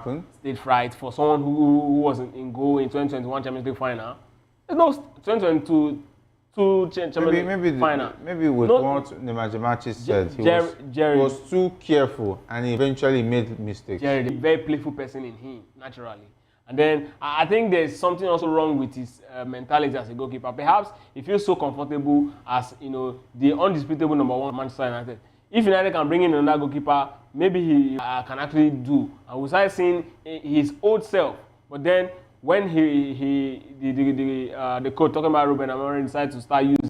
happen. Stage fright for someone who was in goal in 2021 Champions League final. There's no 2022 Champions League final. Maybe with what Nemanja said, he was too careful and he eventually made mistakes. Jerry, the very playful person in him, naturally. And then I think there's something also wrong with his mentality as a goalkeeper. Perhaps he feels so comfortable as the undisputable #1 Manchester United. If United can bring in another goalkeeper, maybe he can actually do. And we started seeing his old self. But then when the coach talking about Ruben Amorim decided to start using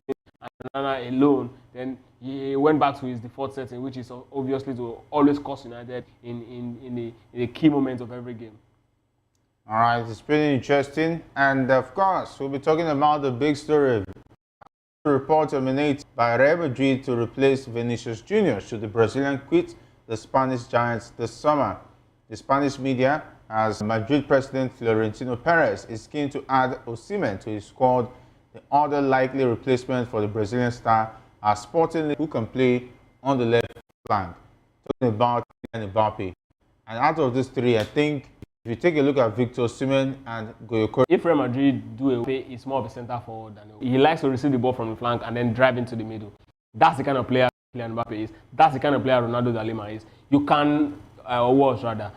Onana alone, then he went back to his default setting, which is obviously to always cost United in the key moments of every game. All right, it's pretty interesting. And of course, we'll be talking about the big story. The report emanates by Real Madrid to replace Vinícius Jr. should the Brazilian quit the Spanish Giants this summer. The Spanish media, as Madrid president Florentino Perez is keen to add Osimhen to his squad, the other likely replacement for the Brazilian star are Sporting, who can play on the left flank. Talking about Kylian Mbappe. And out of these three, I think if you take a look at Victor Osimhen and Goyokori, if Real Madrid do away, it's more of a centre forward than he likes to receive the ball from the flank and then drive into the middle. That's the kind of player Kylian Mbappe is. That's the kind of player Ronaldo da Lima is. You can, rather.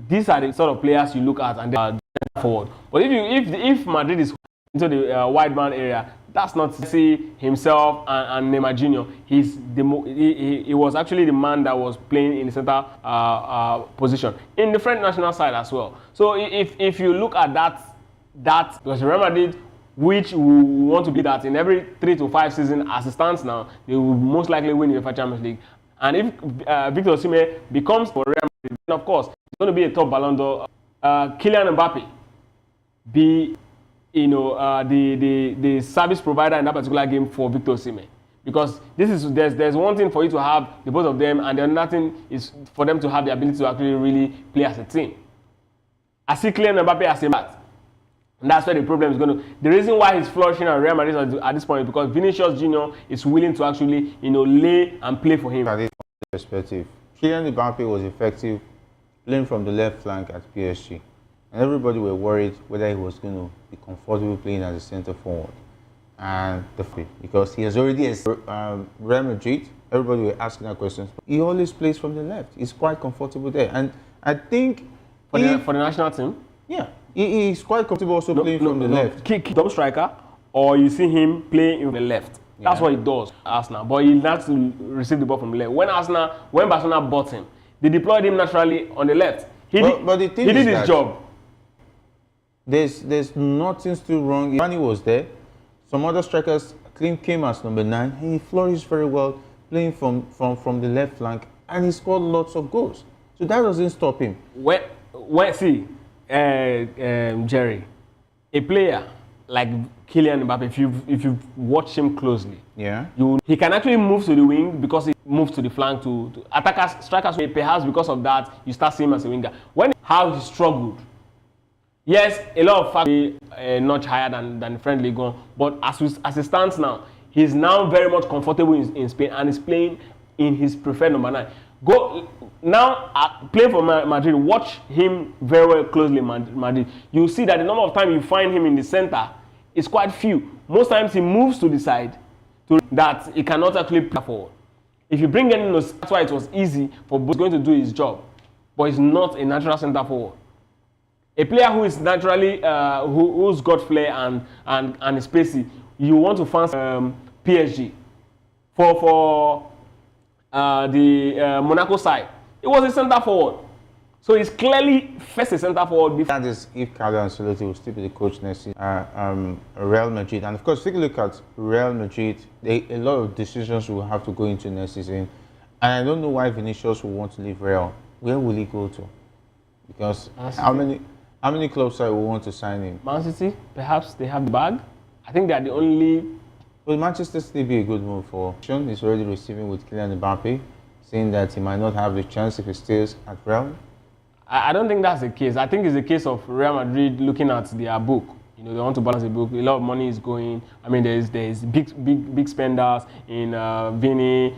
These are the sort of players you look at and they are centre forward. But if Madrid is into the wide man area, that's not to see himself and Neymar Jr. He was actually the man that was playing in the center position in the French national side as well. So if you look at that because Real Madrid, which we want to be that in every 3 to 5 seasons as it stands now, they will most likely win the UEFA Champions League. And if Victor Osimhen becomes for Real Madrid, then of course it's going to be a top Ballon d'Or. Kylian Mbappe be the service provider in that particular game for Victor Osimhen, because there's one thing for you to have the both of them, and then another thing is for them to have the ability to actually really play as a team. I see Kylian Mbappe as a man, and that's where the problem is going to. The reason why he's flourishing at Real Madrid at this point is because Vinícius Jr. is willing to actually lay and play for him. From this perspective, Kylian Mbappe was effective playing from the left flank at PSG. And everybody were worried whether he was going to be comfortable playing as a centre forward. And because he has already Real Madrid, everybody were asking that question. He always plays from the left. He's quite comfortable there. And I think for the national team, yeah, he's quite comfortable also playing from the left. Kick double striker, or you see him playing in the left. That's what he does, Arsenal. But he has to receive the ball from the left. When Barcelona bought him, they deployed him naturally on the left. He did his job. There's nothing still wrong. When he was there, some other strikers came as number 9, and he flourished very well playing from the left flank, and he scored lots of goals. So that doesn't stop him. Jerry, a player like Kylian Mbappe, if you watch him closely, yeah, he can actually move to the wing because he moves to the flank to attackers, strikers. Perhaps because of that, you start seeing him as a winger. How he struggled. Yes, a lot of factors notch higher than the friendly gun, but as it stands now, he's now very much comfortable in Spain and is playing in his preferred number 9. Go now, play for Madrid. Watch him very well closely, Madrid. You'll see that the number of times you find him in the center is quite few. Most times he moves to the side, that he cannot actually play forward. If you bring in those, that's why it was easy for Bo's going to do his job, but he's not a natural center forward. A player who is naturally, who's got flair and is pacey, you want to fancy PSG. For the Monaco side, it was a centre forward. So he's clearly first a centre forward. That is if Carlo Ancelotti will still be the coach next season. Real Madrid. And of course, take a look at Real Madrid. A lot of decisions will have to go into next season. And I don't know why Vinícius will want to leave Real. Where will he go to? Because how many clubs will want to sign him? Man City, perhaps they have the bag. I think they are the only. Will Manchester City be a good move for? He's already receiving with Kylian Mbappe, saying that he might not have the chance if he stays at Real. I don't think that's the case. I think it's the case of Real Madrid looking at their book. They want to balance the book. A lot of money is going. I mean, there's big spenders in Vini.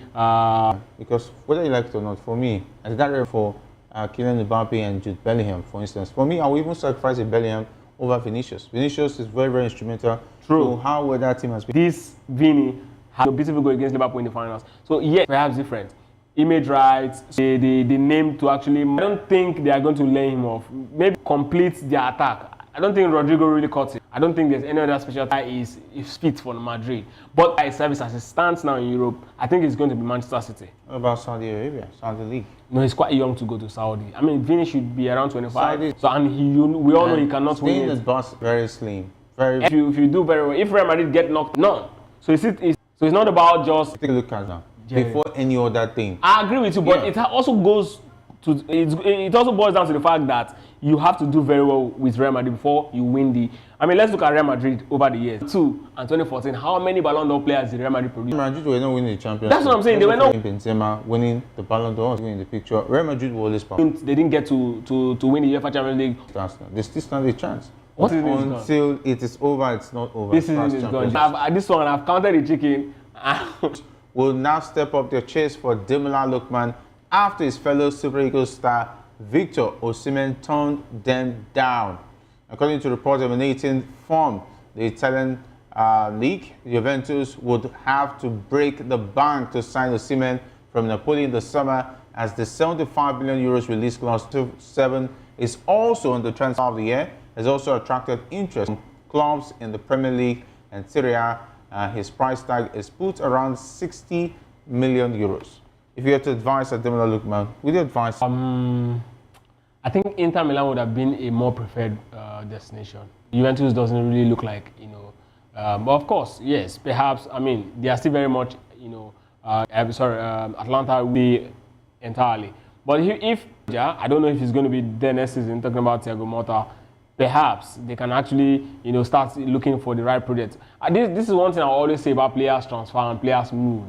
Because whether you like it or not, for me, as that for Kylian Mbappe and Jude Bellingham, for instance. For me, I would even sacrifice a Bellingham over Vinícius. Vinícius is very, very instrumental to how well that team has been. This Vini had a beautiful goal against Liverpool in the finals. So yeah, perhaps different. Image rights, the name to actually. I don't think they are going to lay him off. Maybe complete their attack. I don't think Rodrigo really caught it. I don't think there's any other special guy is fit for Madrid. But by service as it stands now in Europe, I think it's going to be Manchester City. What about Saudi Arabia, Saudi League? No, he's quite young to go to Saudi. I mean, Vini should be around 25. Saudi. So and we all know he cannot win it. The bus very slim, very. If you do very well, if Real Madrid get knocked, none. So it's not about just. Take a look at that. Before any other thing. I agree with you, but it also goes to it also boils down to the fact that you have to do very well with Real Madrid before you win the. I mean, let's look at Real Madrid over the years. 2 and 2014. How many Ballon d'Or players did Real Madrid produce? Real Madrid were not winning the Champions League. That's what I'm saying. They were not. Benzema winning the Ballon d'Or, winning the picture. Real Madrid will always power. They didn't get to win the UEFA Champions League. They still stand a chance. What is until it is over, it's not over. This season is gone. This one, I've counted the chicken. Will now step up their chase for Demola Lookman after his fellow Super Eagles star Victor Osimhen turned them down. According to reports emanating from the Italian league, Juventus would have to break the bank to sign Osimhen from Napoli in the summer, as the 75 million euros release clause 7 is also on the transfer of the year, has also attracted interest from clubs in the Premier League and Serie A. His price tag is put around 60 million euros. If you had to advise Ademola Lookman, would you advise? I think Inter Milan would have been a more preferred destination. Juventus doesn't really look like, but of course, yes, perhaps. I mean, they are still very much, Atlanta will be entirely. But if I don't know if he's going to be there next season. Talking about Thiago Motta. Perhaps they can actually, start looking for the right project. This is one thing I always say about players transfer and players move.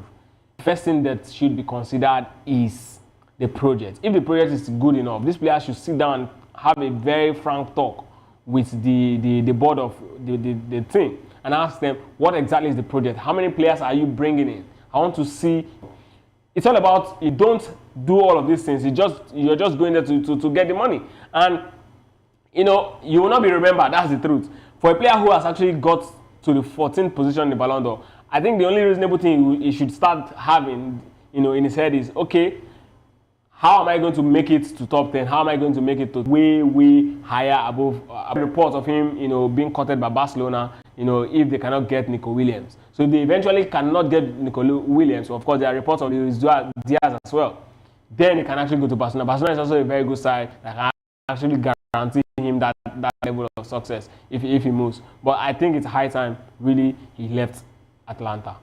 The first thing that should be considered is the project. If the project is good enough, these players should sit down and have a very frank talk with the board of the team and ask them, what exactly is the project? How many players are you bringing in? I want to see. It's all about, you don't do all of these things. You're just going there to get the money. And you will not be remembered. That's the truth. For a player who has actually got to the 14th position in the Ballon d'Or, I think the only reasonable thing he should start having, in his head is, okay, how am I going to make it to top 10? How am I going to make it to way higher above? Reports of him, being courted by Barcelona, if they cannot get Nico Williams. So if they eventually cannot get Nico Williams, so of course there are reports of Luis Diaz as well. Then he can actually go to Barcelona. Barcelona is also a very good side that can actually guarantee him that level of success if he moves. But I think it's high time, really, he left Atlanta.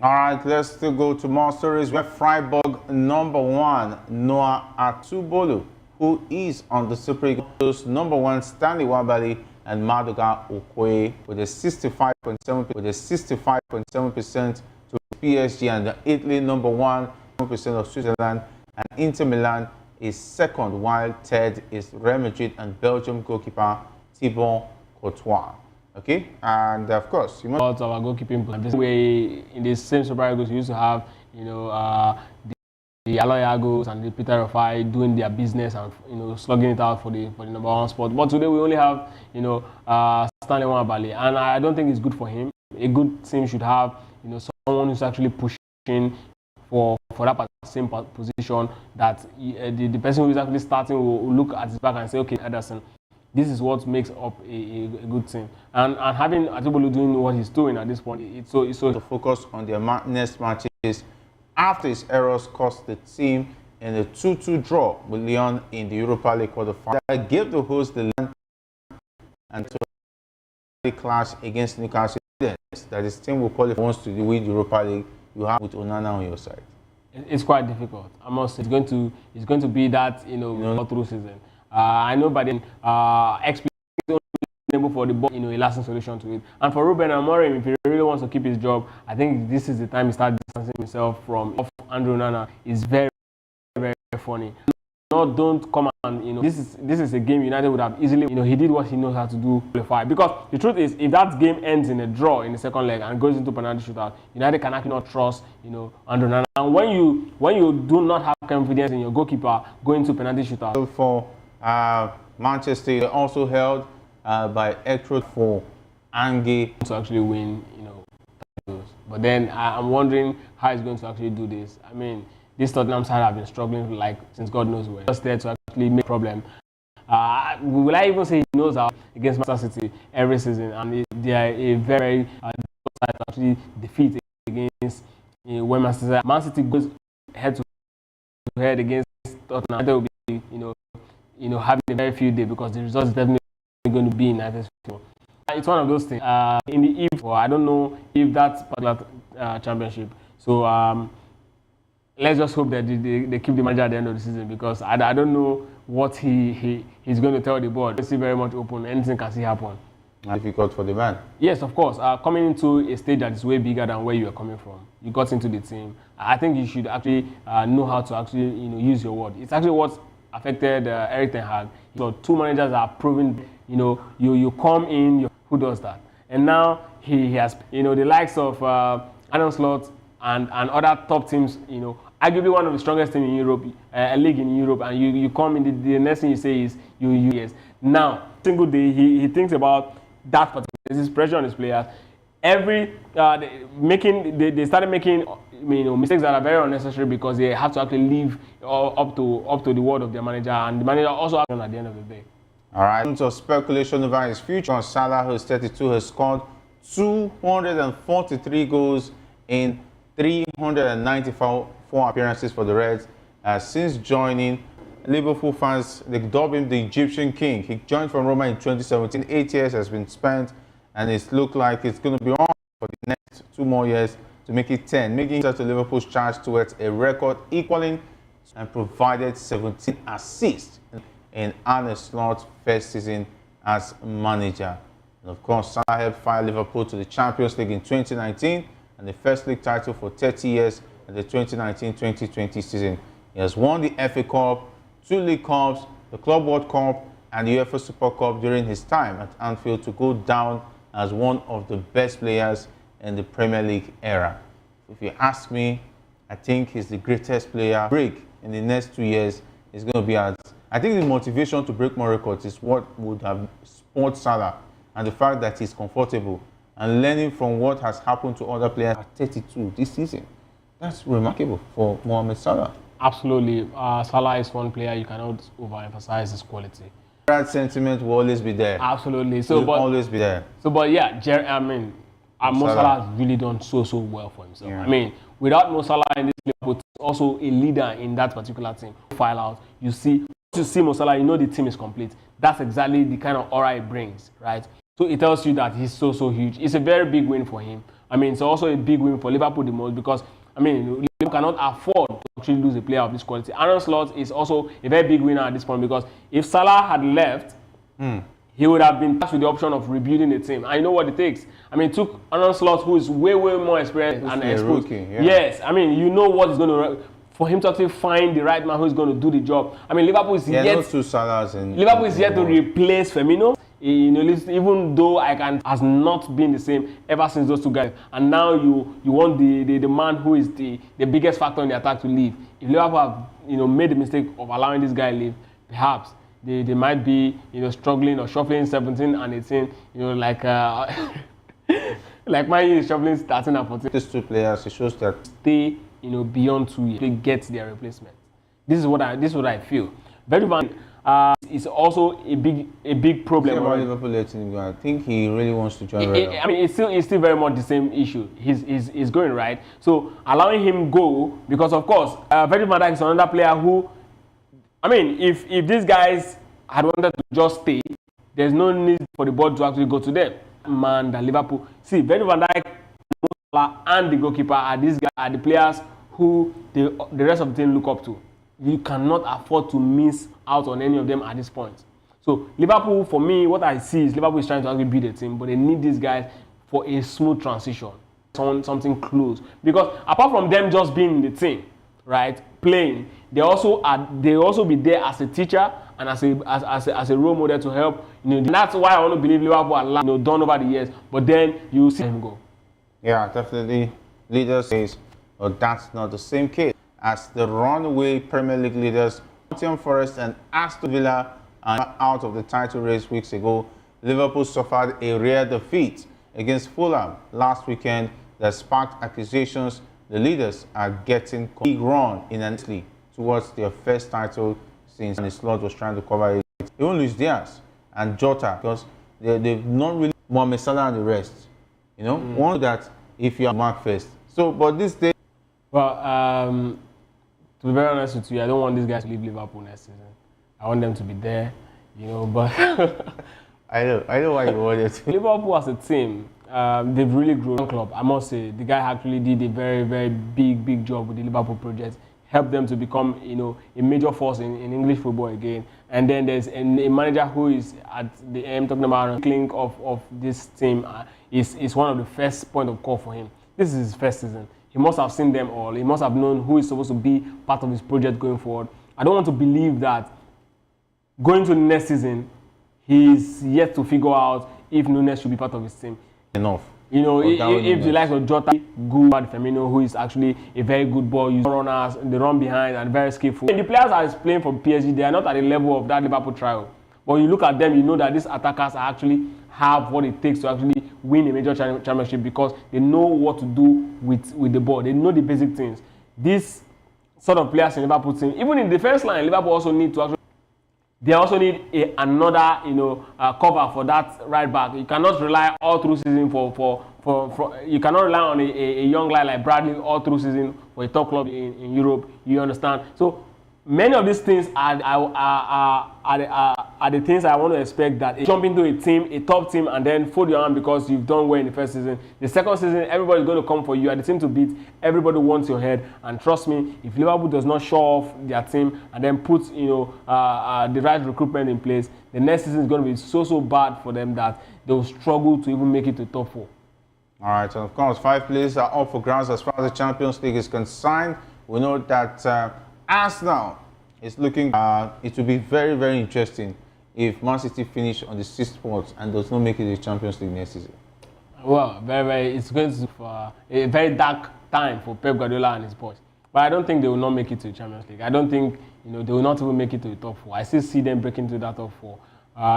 All right, let's still go to more stories where Freiburg #1 Noah Atubolu, who is on the Super Eagles #1 Stanley Wabali and Maduka Okoye with a 65.7% to PSG, and the Italy #1 percent of Switzerland, and Inter Milan is second, while third is Real Madrid and Belgium goalkeeper Thibaut Courtois. Okay, and of course, about our goalkeeping plan. This way, in the same Super Eagles, we used to have, the Aloyagos and the Peter Rafai doing their business and slugging it out for the #1 spot. But today we only have Stanley Nwabali, and I don't think it's good for him. A good team should have someone who's actually pushing for that same position, that the person who is actually starting will look at his back and say, okay, Ederson, this is what makes up a good team. And having Atubolu doing what he's doing at this point, it's so to focus on their next matches after his errors cost the team in a 2-2 draw with Lyon in the Europa League quarterfinal. That gave the host the land and to clash against Newcastle. That his team will qualify wants to win the Europa League. You have with Onana on your side. It's quite difficult. I must say, it's going to be that through season. I know, but then able for the ball, a lasting solution to it. And for Ruben Amorim, if he really wants to keep his job, I think this is the time he starts distancing himself from Andrew Onana. It's very, very funny. don't come and this is a game United would have easily he did what he knows how to do, qualify. Because the truth is, if that game ends in a draw in the second leg and goes into penalty shootout, United can actually not trust Andrew. And when you do not have confidence in your goalkeeper going to penalty shootout. For Manchester, they also held by Electro for Ange to actually win titles. But then I'm wondering how he's going to actually do this. I mean, this Tottenham side have been struggling since God knows when. Just there to actually make a problem. Will I even say he knows how against Manchester City every season, and they are a very side to actually defeat against when Man City goes head to head against Tottenham. They will be having a very few days because the result is definitely going to be in United's favor. It's one of those things. In the eve, or I don't know if that's particular championship. So. Let's just hope that they keep the manager at the end of the season, because I don't know what he's going to tell the board. It's still very much open. Anything can still happen. Difficult for the man. Yes, of course. Coming into a stage that is way bigger than where you are coming from. You got into the team. I think you should actually know how to actually use your word. It's actually what affected Erik ten Hag. So 2 managers are proving you come in. Who does that? And now he has the likes of Arne Slot and other top teams, arguably one of the strongest teams in Europe, a league in Europe, and you come in, the next thing you say is yes. Now, single day he thinks about that particular. There's this pressure on his players. They started making mistakes that are very unnecessary, because they have to actually live up to the word of their manager, and the manager also at the end of the day. All right. In terms of speculation over his future, Salah, who's 32, has scored 243 goals in 394 appearances for the Reds since joining. Liverpool fans, they dub him the Egyptian King. He joined from Roma in 2017. 8 years has been spent, and it's looked like it's going to be on for the next 2 more years to make it 10, making it to Liverpool's charge towards a record equaling and provided 17 assists in Arne Slot's first season as manager. And of course, Salah helped fire Liverpool to the Champions League in 2019 and the first league title for 30 years in the 2019-2020 season. He has won the FA Cup, 2 League Cups, the Club World Cup, and the UEFA Super Cup during his time at Anfield, to go down as one of the best players in the Premier League era. If you ask me, I think he's the greatest player. Break in the next 2 years is going to be at. I think the motivation to break more records is what would have spurred Salah, and the fact that he's comfortable and learning from what has happened to other players at 32 this season. That's remarkable for Mohamed Salah. Absolutely. Salah is one player you cannot overemphasize his quality. That sentiment will always be there. Absolutely. Will always be there. So, but yeah, Mo Salah has really done so well for himself. Yeah. I mean, without Mo Salah in this Liverpool, also a leader in that particular team. File out, you see Mo Salah, the team is complete. That's exactly the kind of aura it brings, right? So it tells you that he's so huge. It's a very big win for him. I mean, it's also a big win for Liverpool the most, because Liverpool cannot afford to actually lose a player of this quality. Arne Slot is also a very big winner at this point, because if Salah had left, he would have been tasked with the option of rebuilding the team. I know what it takes. I mean, it took Arne Slot, who is way more experienced and exposed. Yeah. Yes, I mean, what is going to, for him to actually find the right man who is going to do the job. I mean, Liverpool is yet to replace Firmino. Even though has not been the same ever since those 2 guys, and now you want the man who is the biggest factor in the attack to leave. If Liverpool have made the mistake of allowing this guy leave, perhaps they might be struggling or shuffling 17 and 18, like like Man U is shuffling 13 and 14. These 2 players, it shows that stay beyond 2 years, they get their replacement. This is what I feel. Very bad. It's also a big problem. About Liverpool letting him go, I think he really wants to join. I mean, it's still very much the same issue. He's going right. So allowing him go, because of course, Virgil van Dijk is another player who, I mean, if these guys had wanted to just stay, there's no need for the board to actually go to them. Man, that Liverpool, see, Virgil van Dijk and the goalkeeper are the players who the rest of the team look up to. You cannot afford to miss out on any of them at this point. So Liverpool, for me, what I see is Liverpool is trying to actually build a team, but they need these guys for a smooth transition, something close. Because apart from them just being in the team, right, playing, they also be there as a teacher and as a role model to help. That's why I want to believe Liverpool are done over the years. But then you see him go. Yeah, definitely. Leaders says, but that's not the same case as the runaway Premier League leaders. Nottingham Forest and Aston Villa are out of the title race weeks ago. Liverpool suffered a rare defeat against Fulham last weekend that sparked accusations the leaders are getting a big run in an league towards their first title since the slot was trying to cover it. They won't lose theirs and Jota because they've not really Mohamed Salah and the rest. One that if you are mark first. So, but this day. Well, to be very honest with you, I don't want these guys to leave Liverpool next season. I want them to be there, but I know why you want it. Liverpool as a team, they've really grown club. I must say, the guy actually did a very, very big job with the Liverpool project. Helped them to become, a major force in English football again. And then there's a manager who is at the end talking about the link of this team is one of the first point of call for him. This is his first season. He must have seen them all. He must have known who is supposed to be part of his project going forward. I don't want to believe that going to the next season, he's yet to figure out if Nunes should be part of his team. Enough. If the likes of Jota, good Firmino, who is actually a very good ball user, runners, they run behind and very skillful. And the players that is playing for PSG, they are not at the level of that Liverpool trial. But you look at them, you know that these attackers actually have what it takes to actually win a major championship because they know what to do with the ball. They know the basic things. These sort of players in Liverpool team, even in the defense line, Liverpool also need to actually. They also need another, cover for that right back. You cannot rely all through season for you cannot rely on a young guy like Bradley all through season for a top club in Europe. You understand? So many of these things are the things I want to expect that jump into a top team, and then fold your arm because you've done well in the first season. The second season, everybody's going to come for you. At the team to beat, everybody wants your head. And trust me, if Liverpool does not show off their team and then put the right recruitment in place, the next season is going to be so bad for them that they will struggle to even make it to top 4. All right, and of course, 5 places are up for grabs as far as the Champions League is concerned. We know that Arsenal is looking. It will be very, very interesting if Man City finish on the 6th spot and does not make it to the Champions League next season. Well, it's going to be a very dark time for Pep Guardiola and his boys. But I don't think they will not make it to the Champions League. I don't think they will not even make it to the top 4. I still see them breaking into that top 4.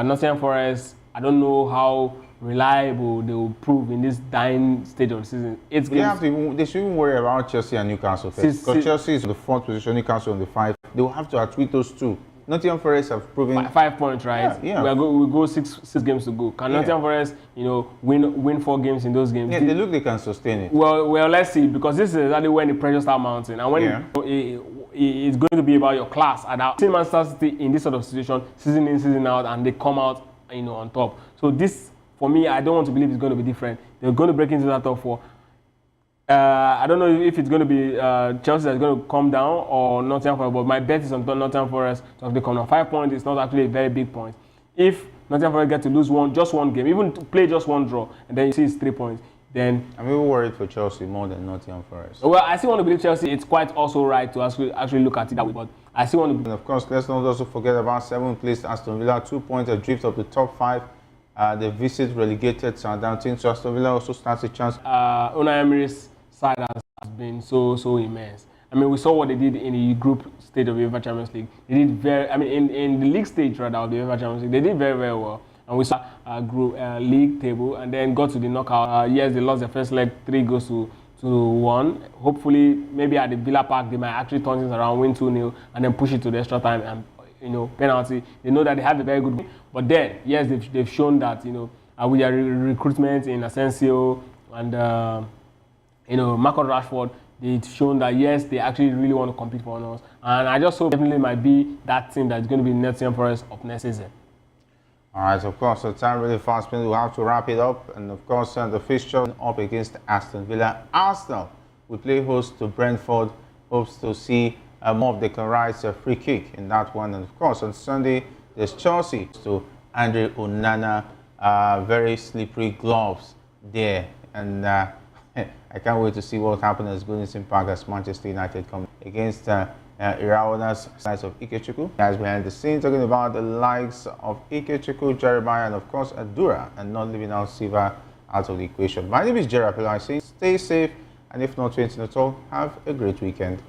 Nottingham Forest, I don't know how reliable they will prove in this dying stage of the season. They shouldn't even worry about Chelsea and Newcastle first. Because Chelsea is on the 4th position, Newcastle on the 5th. They will have to outwit those two. Nottingham Forest have proven 5 points, right? Yeah. We go six games to go. Can Nottingham Forest, win 4 games in those games? Yeah, they look they can sustain it. Well, let's see, because this is exactly when the pressure starts mounting, and when it's going to be about your class. And I've seen Manchester City in this sort of situation, season in, season out, and they come out, on top. So this, for me, I don't want to believe it's going to be different. They're going to break into that top 4. I don't know if it's going to be Chelsea that's going to come down or Nottingham Forest, but my bet is on Nottingham Forest to actually come down. 5 points is not actually a very big point. If Nottingham Forest get to lose just one game, even to play just one draw, and then you see it's 3 points, then I'm even worried for Chelsea more than Nottingham Forest. Well, I still want to believe Chelsea. It's quite also right to actually look at it that way, but I still want to. And of course, let's not also forget about 7th place Aston Villa, 2 points adrift of the top 5. They visit relegated Southampton, so Aston Villa also starts a chance. Unai Emery's side has been so immense. I mean, we saw what they did in the group stage of the UEFA Champions League. They did in the league stage rather of the UEFA Champions League, they did very, very well. And we saw a group league table, and then got to the knockout. Yes, they lost their first leg, 3 goals to 1. Hopefully, maybe at the Villa Park, they might actually turn things around, win 2-0, and then push it to the extra time and penalty. They know that they have a very good game. But then, yes, they've shown that with their recruitment in Asensio and Marcus Rashford, they've shown that yes, they actually really want to compete for honors. And I just hope definitely might be that team that's going to be Nottingham Forest of next season. All right, of course, the time really fast spent. We'll have to wrap it up. And of course, the fixture up against Aston Villa. Arsenal will play host to Brentford. Hopes to see more of Declan Rice's free kick in that one. And of course, on Sunday, there's Chelsea to Andre Onana. Very slippery gloves there. And I can't wait to see what happens at Goodison Park as Manchester United come against Iraona's sides of Ikechukwu. Guys behind the scenes talking about the likes of Ikechukwu, Jeremiah, and of course Adura, and not leaving out Silva out of the equation. My name is Gerard Pelo. I say stay safe, and if not anything at all, have a great weekend.